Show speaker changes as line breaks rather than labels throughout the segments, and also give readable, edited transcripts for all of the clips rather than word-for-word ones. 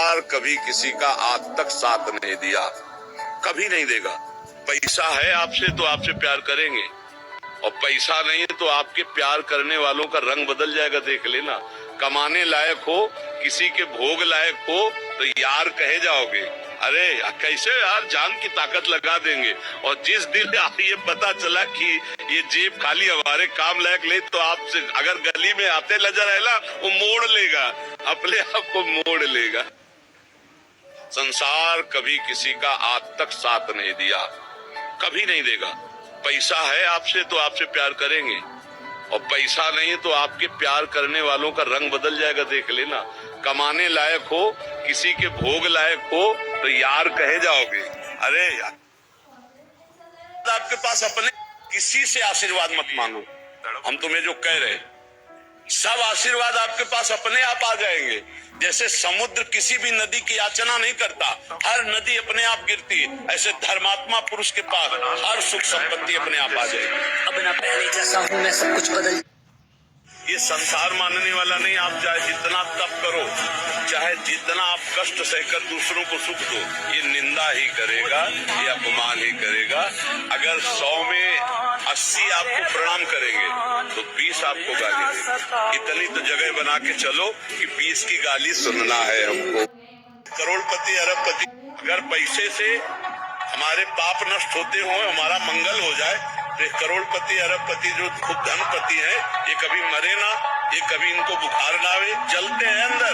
संसार कभी किसी का आज तक साथ नहीं दिया, कभी नहीं देगा। पैसा है आपसे तो आपसे प्यार करेंगे, और पैसा नहीं है तो आपके प्यार करने वालों का रंग बदल जाएगा। देख लेना, कमाने लायक हो, किसी के भोग लायक हो तो यार कहे जाओगे, अरे कैसे यार, जान की ताकत लगा देंगे। और जिस दिन ये पता चला कि ये जेब खाली हमारे काम लायक नहीं, तो आपसे अगर गली में आते नजर आए ना, वो मोड़ लेगा, अपने आप को मोड़ लेगा। संसार कभी किसी का आज तक साथ नहीं दिया, कभी नहीं देगा। पैसा है आपसे तो आपसे प्यार करेंगे, और पैसा नहीं है तो आपके प्यार करने वालों का रंग बदल जाएगा। देख लेना, कमाने लायक हो, किसी के भोग लायक हो तो यार कहे जाओगे, अरे यार। आपके पास अपने किसी से आशीर्वाद मत मांगो। हम तुम्हें जो कह रहे, सब आशीर्वाद आपके पास अपने आप आ जाएंगे। जैसे समुद्र किसी भी नदी की याचना नहीं करता, हर नदी अपने आप गिरती है, ऐसे धर्मात्मा पुरुष के पास हर सुख संपत्ति अपने आप आ जाएगी।
अब ना पहले जैसा हूँ मैं, सब कुछ बदल।
ये संसार मानने वाला नहीं। आप चाहे जितना तप करो, चाहे जितना आप कष्ट सहकर दूसरों को सुख दो, ये निंदा ही करेगा, ये अपमान ही करेगा। अगर 100 में 80 आपको प्रणाम करेंगे तो 20 आपको गाली देंगे। इतनी तो जगह बना के चलो कि 20 की गाली सुनना है हमको। करोड़पति अरबपति, अगर पैसे से हमारे पाप नष्ट होते हो, हमारा मंगल हो जाए, तो करोड़पति अरबपति जो खुद धनपति है, ये कभी मरे ना, ये कभी इनको बुखार ना आवे, जलते हैं अंदर।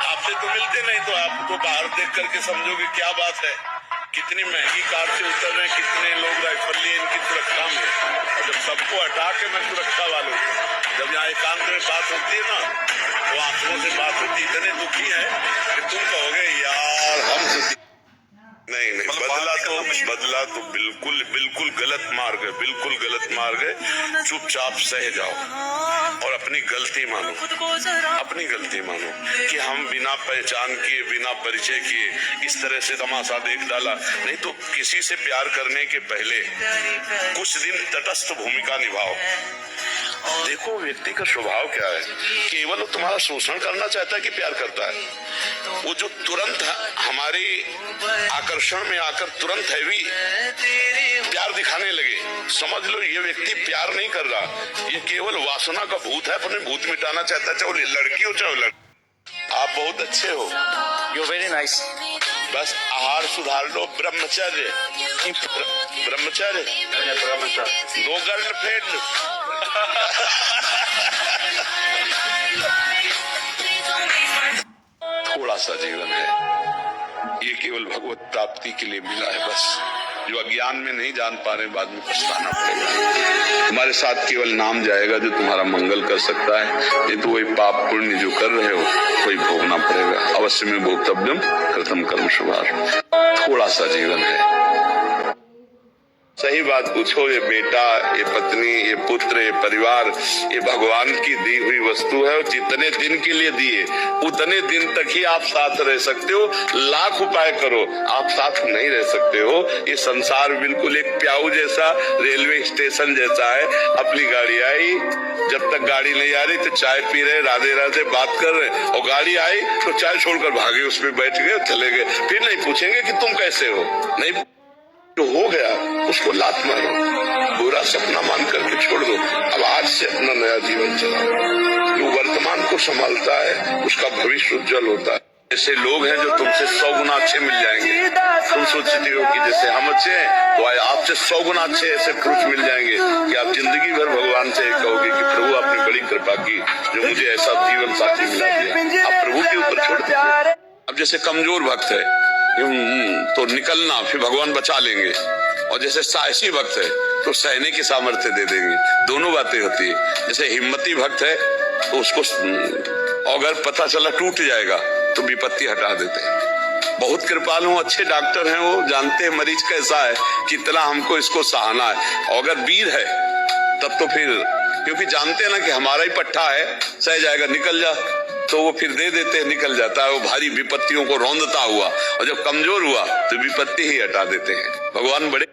आपसे तो मिलते नहीं, तो आप तो बाहर देख करके समझोगे क्या बात है, कितनी महंगी कार से उतर रहे, कितने लोग राइफल लिए इनकी सुरक्षा में। जब सबको हटा के मैं सुरक्षा वालों, जब यहाँ एकांत में बात होती है ना, वो आंखों से बात होती, इतने दुखी है कि तुम कहोगे यार हम नहीं, बदला तो बिल्कुल गलत मार्ग है, बिल्कुल गलत मार्ग है। चुपचाप सह जाओ और अपनी गलती मानो, अपनी गलती मानो कि हम बिना पहचान किए, बिना परिचय किए इस तरह से तमाशा देख डाला। नहीं तो किसी से प्यार करने के पहले कुछ दिन तटस्थ भूमिका निभाओ। देखो व्यक्ति का स्वभाव क्या है, केवल वो तुम्हारा शोषण करना चाहता है कि प्यार करता है। वो जो तुरंत हमारे आकर्षण में आकर तुरंत हैवी प्यार दिखाने लगे, समझ लो ये व्यक्ति प्यार नहीं कर रहा, ये केवल वासना का भूत है, अपने भूत मिटाना चाहता है, चाहे लड़की हो चाहे लड़का। आप बहुत अच्छे हो,
यू वेरी नाइस।
बस आहार सुधार लो, ब्रह्मचर्य, ब्रह्मचर्य, नो गर्लफ्रेंड। थोड़ा सा जीवन है, ये केवल भगवत प्राप्ति के लिए मिला है बस। जो अज्ञान में नहीं जान पा रहे, बाद में पछताना पड़ेगा। तुम्हारे साथ केवल नाम जाएगा जो तुम्हारा मंगल कर सकता है, नहीं तो वही पाप पुण्य जो कर रहे हो वही भोगना पड़ेगा। अवश्य में भोक्तव्यम कृतम कर्म शुभार। थोड़ा सा जीवन है, सही बात पूछो। ये बेटा, ये पत्नी, ये पुत्र, ये परिवार, ये भगवान की दी हुई वस्तु है, और जितने दिन के लिए दिए उतने दिन तक ही आप साथ रह सकते हो। लाख उपाय करो, आप साथ नहीं रह सकते हो। ये संसार बिल्कुल एक प्याऊ जैसा, रेलवे स्टेशन जैसा है। अपनी गाड़ी आई, जब तक गाड़ी नहीं आ रही तो चाय पी रहे, राधे राधे बात कर रहे, और गाड़ी आई तो चाय छोड़कर भागे, उसमें बैठ गए, चले गए। फिर नहीं पूछेंगे कि तुम कैसे हो, नहीं, जो हो गया उसको लात मारो, बुरा सपना मान करके छोड़ दो। अब आज से अपना नया जीवन चलाओ। जो वर्तमान को संभालता है उसका भविष्य उज्जवल होता है। ऐसे लोग हैं जो तुमसे 100 गुना अच्छे मिल जाएंगे। तुम सोचते हो कि जैसे हम अच्छे हैं तो आपसे 100 गुना अच्छे ऐसे पुरुष मिल जाएंगे कि आप जिंदगी भर भगवान से कहोगे कि प्रभु आपने बड़ी कृपा की जो मुझे ऐसा जीवन साथी मिला दिया। आप प्रभु के ऊपर छोड़ दीजिए। अब जैसे कमजोर भक्त है तो निकलना, फिर भगवान बचा लेंगे, और जैसे साहसी भक्त है तो सहने की सामर्थ्य दे देंगे। दोनों बातें होती है। जैसे हिम्मती भक्त है तो उसको अगर पता चला टूट जाएगा तो विपत्ति हटा देते हैं। बहुत कृपालु, अच्छे डॉक्टर हैं, वो जानते हैं मरीज कैसा है, कितना हमको इसको सहाना है। और अगर वीर है तब तो फिर, क्योंकि जानते हैं ना कि हमारा ही पट्टा है, सह जाएगा, निकल जा, तो वो फिर दे देते हैं, निकल जाता है। वो भारी विपत्तियों को रौंदता हुआ, और जब कमजोर हुआ तो विपत्ति ही हटा देते हैं। भगवान बड़े,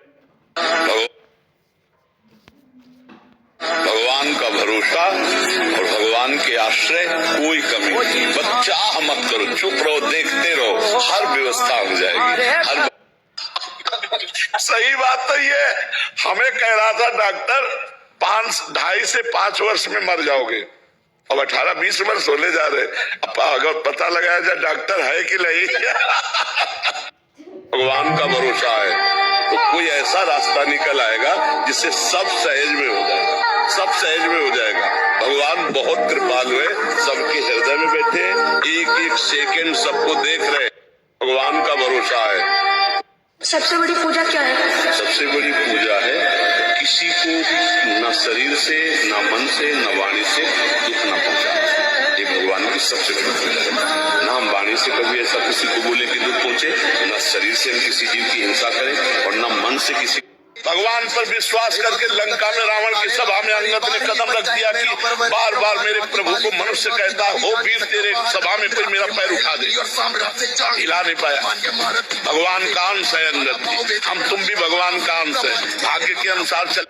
भगवान का भरोसा और भगवान के आश्रय कोई कमी नहीं। बस चाह मत करो, चुप रहो, देखते रहो, हर व्यवस्था हो जाएगी। हर सही बात तो ये हमें कह रहा था डॉक्टर 2.5 से 5 वर्ष में मर जाओगे, अब 18-20 वर्ष होने जा रहे। अब अगर पता लगाया जाए डॉक्टर है कि नहीं भगवान का भरोसा है तो कोई ऐसा रास्ता निकल आएगा जिससे सब सहज में हो जाएगा, सब सहज में हो जाएगा। भगवान बहुत कृपालु है, सबके हृदय में बैठे, एक एक सेकंड सबको देख रहे। भगवान का भरोसा है।
सबसे बड़ी पूजा क्या है? सबसे
बड़ी पूजा है किसी को न शरीर से, न मन से, न वाणी से दुख न पहुंचाना। ये भगवान की सबसे बड़ी पूजा है। न हम वाणी से कभी ऐसा किसी को बोले कि दुख पहुंचे, न शरीर से हम किसी जीव की हिंसा करें और न मन से किसी। भगवान पर विश्वास करके लंका में रावण की सभा में अंगद ने कदम रख दिया कि बार बार मेरे प्रभु को मनुष्य कहता हो वीर, तेरे सभा में कोई मेरा पैर उठा देगा, हिला नहीं पाया। भगवान का अंश है अंगद, हम तुम भी भगवान का अंश है, भाग्य के अनुसार चल।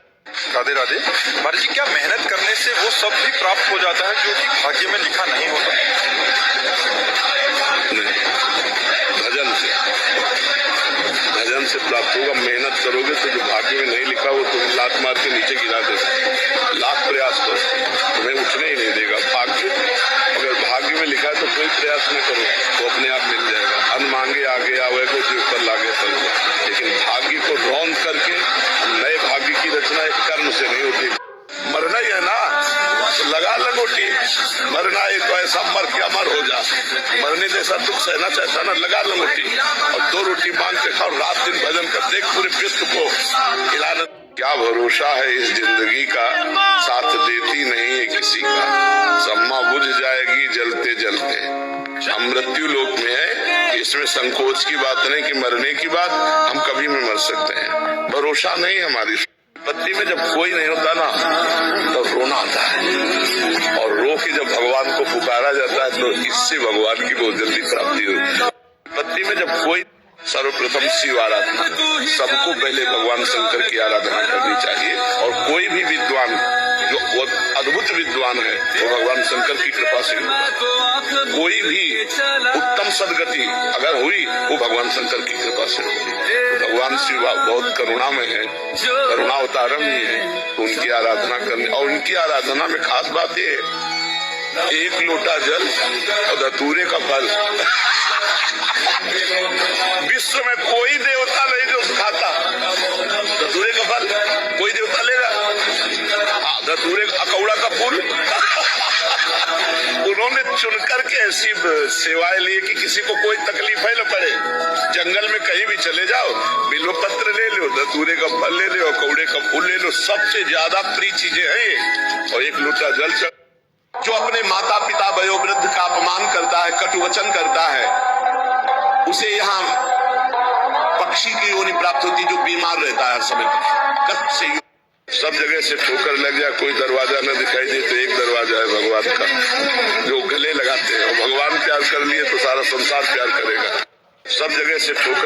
राधे राधे। महाराज जी, क्या मेहनत करने से वो सब भी प्राप्त हो जाता है जो कि भाग्य में लिखा नहीं होता?
नहीं, भजन से प्राप्त होगा। मेहनत करोगे तो जो भाग्य में नहीं लिखा वो तुम लात मार के नीचे गिरा देगा। लाख प्रयास करो, तुम्हें उठने ही नहीं देगा भाग्य। अगर भाग्य में लिखा है तो कोई प्रयास न करो, वो अपने आप मिल जाएगा। अन मांगे आगे आवे को जो ऊपर लागे तल। लेकिन भाग्य को रौंद करके नए भाग्य की रचना एक कर्म से नहीं होती। मरना ही है ना, तो लगा लंगोटी। मरना है तो ऐसा मर के अमर हो जा। मरने जैसा दुख सहना चाहता ना, लगा लंगोटी और 2 रोटी मांग के खाओ, रात दिन भजन कर, देख पूरे विश्व को खिलाना। क्या भरोसा है इस जिंदगी का, साथ देती नहीं है किसी का। सम्मा बुझ जाएगी जलते जलते। हम मृत्यु लोक में है, इसमें संकोच की बात नहीं कि मरने की बात, हम कभी भी मर सकते हैं। भरोसा नहीं हमारी पत्नी में। जब कोई नहीं होता ना तो रोना आता है, और रो के जब भगवान को पुकारा जाता है तो इससे भगवान की बहुत जल्दी प्राप्ति होती है। पत्नी में जब कोई, सर्वप्रथम शिव आराधना, सबको पहले भगवान शंकर की आराधना करनी चाहिए। और कोई भी विद्वान जो अद्भुत विद्वान है वो भगवान शंकर की कृपा से होगा। कोई भी उत्तम सदगति अगर हुई वो भगवान शंकर की कृपा से होगी। भगवान शिव बहुत करुणा में है, करुणा अवतारम ही है, तो उनकी आराधना करनी। और उनकी आराधना में खास बात ये, 1 लोटा जल और धतूरे का फल। विश्व में कोई देवता नहीं जो खाता धतूरे का फल, कोई देवता लेगा? धतूरे अकौड़ा का फूल उन्होंने चुनकर के ऐसी सेवाएं ली कि किसी को कोई तकलीफ है न पड़े। जंगल में कहीं भी चले जाओ, बिल्व पत्र ले लो, धतूरे का फल ले लो, कौड़े का फूल ले लो, सबसे ज्यादा प्रिय चीजें हैं ये। और 1 लोटा जल जो अपने माता पिता वयोवृद्ध का अपमान करता है, कटुवचन करता है, उसे यहाँ पक्षी की योनि प्राप्त होती जो बीमार रहता है हर समय। कच्छ से सब जगह से ठोकर लग जाए, कोई दरवाजा न दिखाई दे तो एक दरवाजा है भगवान का, जो गले लगाते हैं। और भगवान प्यार कर लिए तो सारा संसार प्यार करेगा। सब जगह से ठोकर